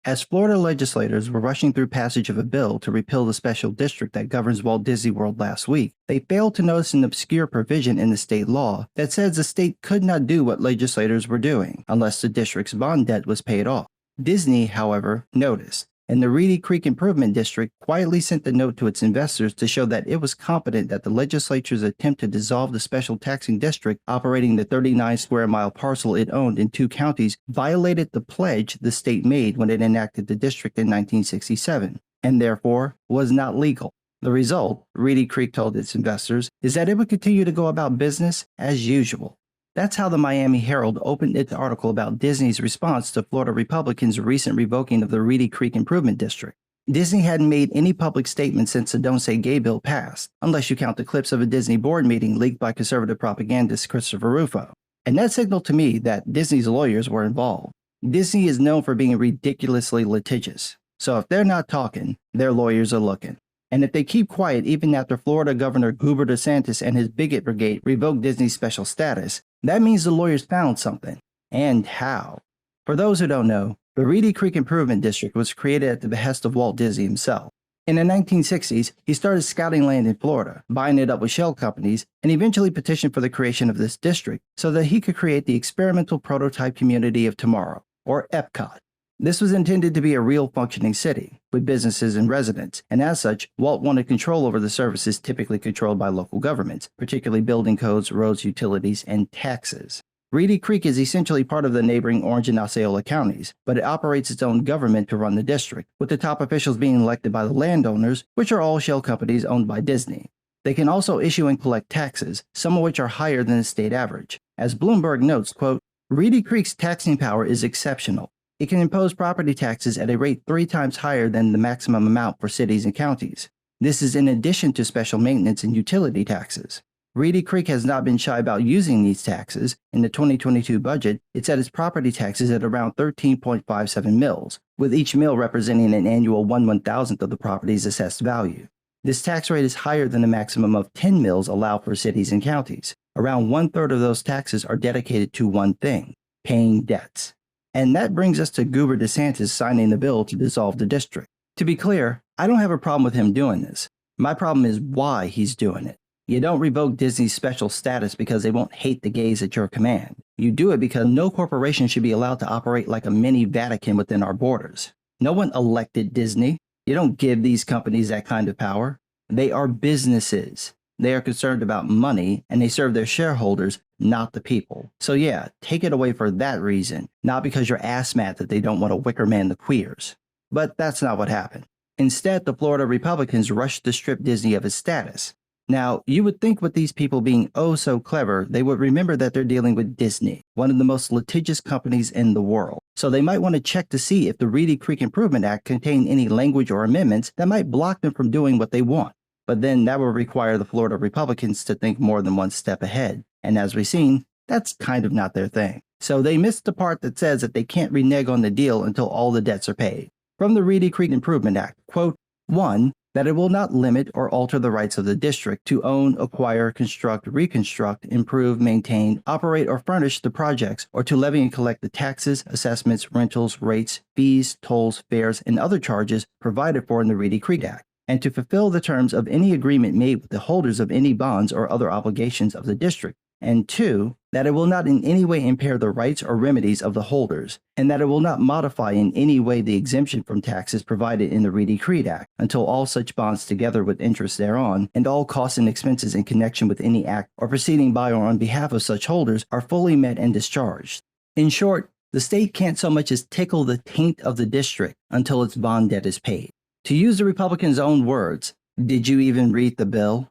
As Florida legislators were rushing through passage of a bill to repeal the special district that governs Walt Disney World last week, they failed to notice an obscure provision in the state law that says the state could not do what legislators were doing unless the district's bond debt was paid off. Disney, however, noticed, and the Reedy Creek Improvement District quietly sent a note to its investors to show that it was confident that the legislature's attempt to dissolve the special taxing district operating the 39 square mile parcel it owned in 2 counties violated the pledge the state made when it enacted the district in 1967, and therefore was not legal. The result, Reedy Creek told its investors, is that it would continue to go about business as usual. That's how the Miami Herald opened its article about Disney's response to Florida Republicans' recent revoking of the Reedy Creek Improvement District. Disney hadn't made any public statement since the Don't Say Gay bill passed, unless you count the clips of a Disney board meeting leaked by conservative propagandist Christopher Rufo. And that signaled to me that Disney's lawyers were involved. Disney is known for being ridiculously litigious, so if they're not talking, their lawyers are looking. And if they keep quiet even after Florida Governor Governor DeSantis and his bigot brigade revoked Disney's special status, that means the lawyers found something. And how? For those who don't know, the Reedy Creek Improvement District was created at the behest of Walt Disney himself. In the 1960s, he started scouting land in Florida, buying it up with shell companies, and eventually petitioned for the creation of this district so that he could create the experimental prototype community of tomorrow, or EPCOT. This was intended to be a real functioning city, with businesses and residents, and as such, Walt wanted control over the services typically controlled by local governments, particularly building codes, roads, utilities, and taxes. Reedy Creek is essentially part of the neighboring Orange and Osceola counties, but it operates its own government to run the district, with the top officials being elected by the landowners, which are all shell companies owned by Disney. They can also issue and collect taxes, some of which are higher than the state average. As Bloomberg notes, quote, Reedy Creek's taxing power is exceptional. It can impose property taxes at a rate 3 times higher than the maximum amount for cities and counties. This is in addition to special maintenance and utility taxes. Reedy Creek has not been shy about using these taxes. In the 2022 budget, it set its property taxes at around 13.57 mils, with each mil representing an annual 1/1000th of the property's assessed value. This tax rate is higher than the maximum of 10 mils allowed for cities and counties. Around 1/3 of those taxes are dedicated to one thing: paying debts. And that brings us to Governor DeSantis signing the bill to dissolve the district. To be clear, I don't have a problem with him doing this. My problem is why he's doing it. You don't revoke Disney's special status because they won't hate the gays at your command. You do it because no corporation should be allowed to operate like a mini Vatican within our borders. No one elected Disney. You don't give these companies that kind of power. They are businesses. They are concerned about money, and they serve their shareholders, not the people. So yeah, take it away for that reason, not because you're ass mad that they don't want to wicker man the queers. But that's not what happened. Instead, the Florida Republicans rushed to strip Disney of its status. Now, you would think with these people being oh so clever, they would remember that they're dealing with Disney, one of the most litigious companies in the world. So they might want to check to see if the Reedy Creek Improvement Act contained any language or amendments that might block them from doing what they want. But then that would require the Florida Republicans to think more than one step ahead. And as we've seen, that's kind of not their thing. So they missed the part that says that they can't renege on the deal until all the debts are paid. From the Reedy Creek Improvement Act, quote, 1. That it will not limit or alter the rights of the district to own, acquire, construct, reconstruct, improve, maintain, operate, or furnish the projects, or to levy and collect the taxes, assessments, rentals, rates, fees, tolls, fares, and other charges provided for in the Reedy Creek Act, and to fulfill the terms of any agreement made with the holders of any bonds or other obligations of the district. And 2, that it will not in any way impair the rights or remedies of the holders, and that it will not modify in any way the exemption from taxes provided in the Reedy Creek Act until all such bonds together with interest thereon, and all costs and expenses in connection with any act or proceeding by or on behalf of such holders are fully met and discharged. In short, the state can't so much as tickle the taint of the district until its bond debt is paid. To use the Republicans' own words, did you even read the bill?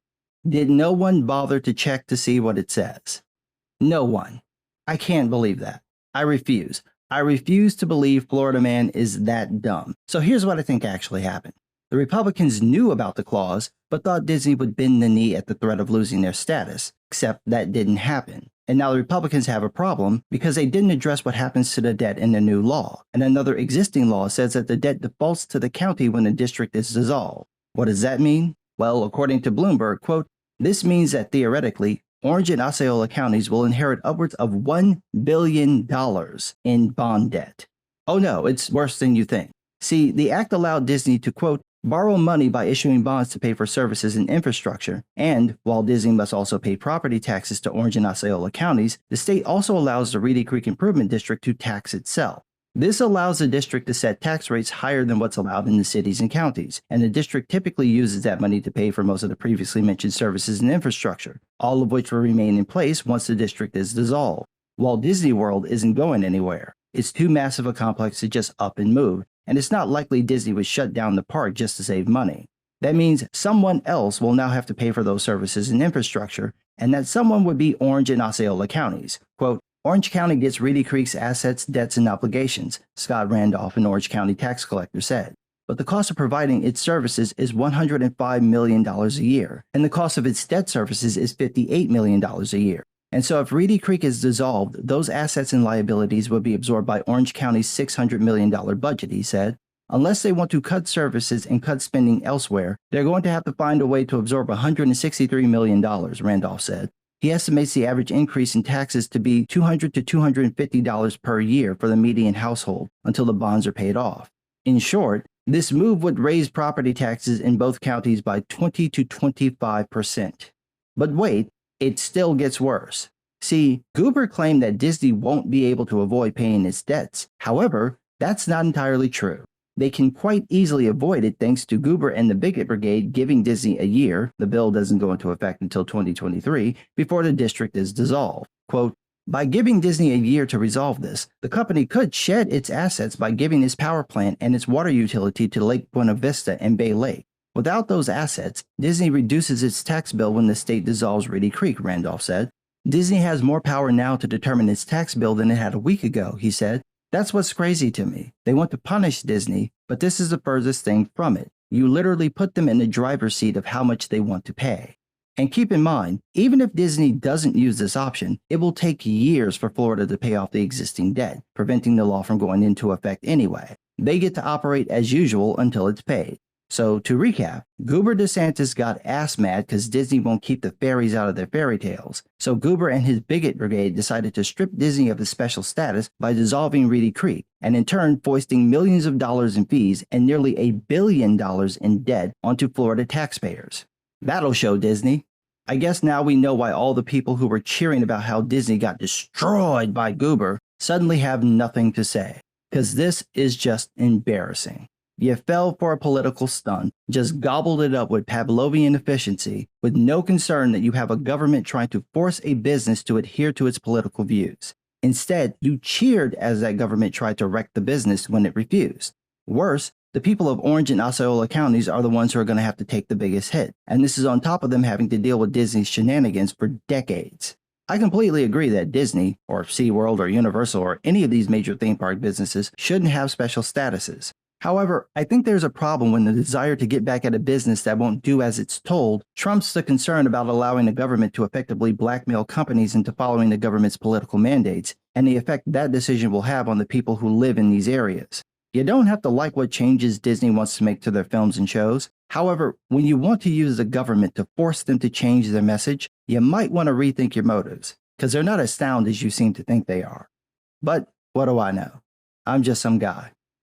Did no one bother to check to see what it says? No one. I can't believe that. I refuse. I refuse to believe Florida man is that dumb. So here's what I think actually happened. The Republicans knew about the clause, but thought Disney would bend the knee at the threat of losing their status, except that didn't happen. And now the Republicans have a problem because they didn't address what happens to the debt in the new law. And another existing law says that the debt defaults to the county when the district is dissolved. What does that mean? Well, according to Bloomberg, quote, this means that theoretically, Orange and Osceola counties will inherit upwards of $1 billion in bond debt. Oh no, it's worse than you think. See, the act allowed Disney to, quote, borrow money by issuing bonds to pay for services and infrastructure, and while Disney must also pay property taxes to Orange and Osceola counties, the state also allows the Reedy Creek Improvement District to tax itself. This allows the district to set tax rates higher than what's allowed in the cities and counties, and the district typically uses that money to pay for most of the previously mentioned services and infrastructure, all of which will remain in place once the district is dissolved. Walt Disney World isn't going anywhere. It's too massive a complex to just up and move, and it's not likely Disney would shut down the park just to save money. That means someone else will now have to pay for those services and infrastructure, and that someone would be Orange and Osceola counties. Quote, Orange County gets Reedy Creek's assets, debts, and obligations, Scott Randolph, an Orange County tax collector, said. But the cost of providing its services is $105 million a year, and the cost of its debt services is $58 million a year. And so if Reedy Creek is dissolved, those assets and liabilities will be absorbed by Orange County's $600 million budget, he said. Unless they want to cut services and cut spending elsewhere, they're going to have to find a way to absorb $163 million, Randolph said. He estimates the average increase in taxes to be $200 to $250 per year for the median household until the bonds are paid off. In short, this move would raise property taxes in both counties by 20 to 25%. But wait, it still gets worse. See, Goober claimed that Disney won't be able to avoid paying its debts. However, that's not entirely true. They can quite easily avoid it thanks to Goober and the Bigot Brigade giving Disney a year, the bill doesn't go into effect until 2023, before the district is dissolved. Quote, by giving Disney a year to resolve this, the company could shed its assets by giving its power plant and its water utility to Lake Buena Vista and Bay Lake. Without those assets, Disney reduces its tax bill when the state dissolves Reedy Creek, Randolph said. Disney has more power now to determine its tax bill than it had a week ago, he said. That's what's crazy to me. They want to punish Disney, but this is the furthest thing from it. You literally put them in the driver's seat of how much they want to pay. And keep in mind, even if Disney doesn't use this option, it will take years for Florida to pay off the existing debt, preventing the law from going into effect anyway. They get to operate as usual until it's paid. So, to recap, Goober DeSantis got ass mad because Disney won't keep the fairies out of their fairy tales. So Goober and his Bigot Brigade decided to strip Disney of its special status by dissolving Reedy Creek, and in turn foisting millions of dollars in fees and nearly $1 billion in debt onto Florida taxpayers. That'll show Disney. I guess now we know why all the people who were cheering about how Disney got destroyed by Goober suddenly have nothing to say. Because this is just embarrassing. You fell for a political stunt, just gobbled it up with Pavlovian efficiency, with no concern that you have a government trying to force a business to adhere to its political views. Instead, you cheered as that government tried to wreck the business when it refused. Worse, the people of Orange and Osceola counties are the ones who are going to have to take the biggest hit, and this is on top of them having to deal with Disney's shenanigans for decades. I completely agree that Disney, or SeaWorld, or Universal, or any of these major theme park businesses shouldn't have special statuses. However, I think there's a problem when the desire to get back at a business that won't do as it's told trumps the concern about allowing the government to effectively blackmail companies into following the government's political mandates, and the effect that decision will have on the people who live in these areas. You don't have to like what changes Disney wants to make to their films and shows. However, when you want to use the government to force them to change their message, you might want to rethink your motives, because they're not as sound as you seem to think they are. But what do I know? I'm just some guy.